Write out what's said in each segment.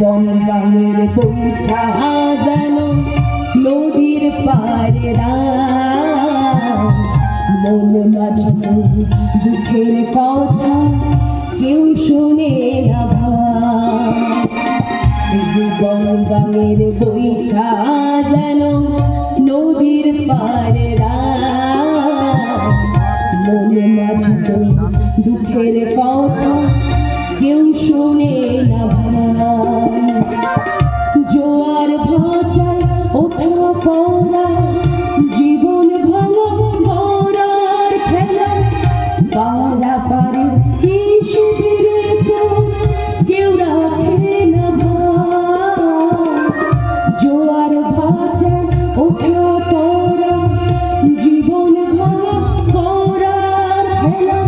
বনগাঁয়ের বৈঠা যেন নদীর পারে মন মাঝে দুঃখের কথা কেউ শোনে না বনগাঁয়ের বৈঠা যেন নদীর পারে মন মাঝে দুঃখের কথা কেউ শোনে না জোয়ার ভাটায় ওঠা পড়া জীবন ভাঙা ভরার খেলা পারাপারে কি শিবিরের কেউ রাখে না জোয়ার ভাটায় ওঠা পড়া জীবন ভাঙা ভরার খেলা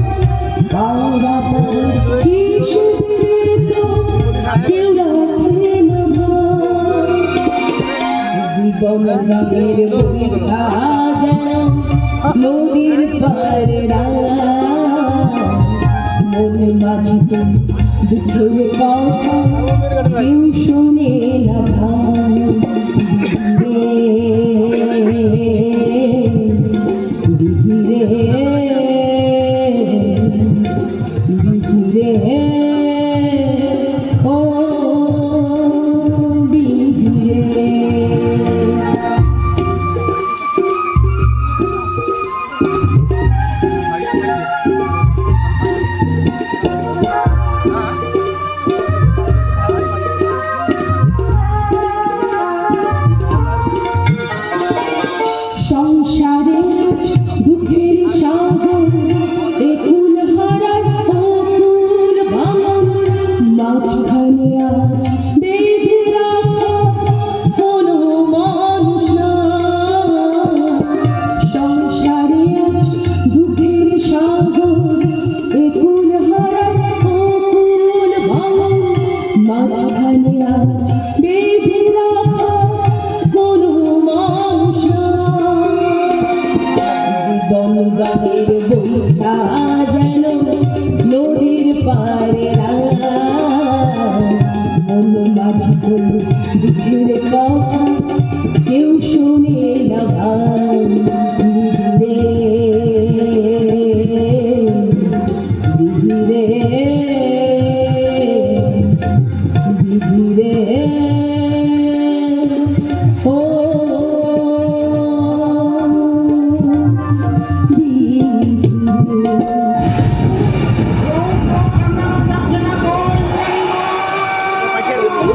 পারাপারে কি শিবিরের কেউ রাখে না বনগাঁয়ের বৈঠা যেন নদীর পারে মন মাঝে দুঃখের কথা কেউ শোনে না দুঃখের সাগর একুল হারার অকুল ভাঙন মাঝখানে আজ বেঁধে রাখা কোনো মানুষ না সংসারে আজ দুঃখের সাগর একুল হারার অকুল ভাঙন মাঝখানে আজ বেঁধে রাখা কোনো মানুষ বনগাঁয়ের বৈঠা যেন নদীর পারে মন মাঝে দুঃখের কথা কেউ শোনে না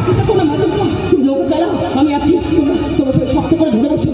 চিন্তা করো না, লোক চালাও, আমি আছি, তোমরা শক্ত করে ধরে বসো।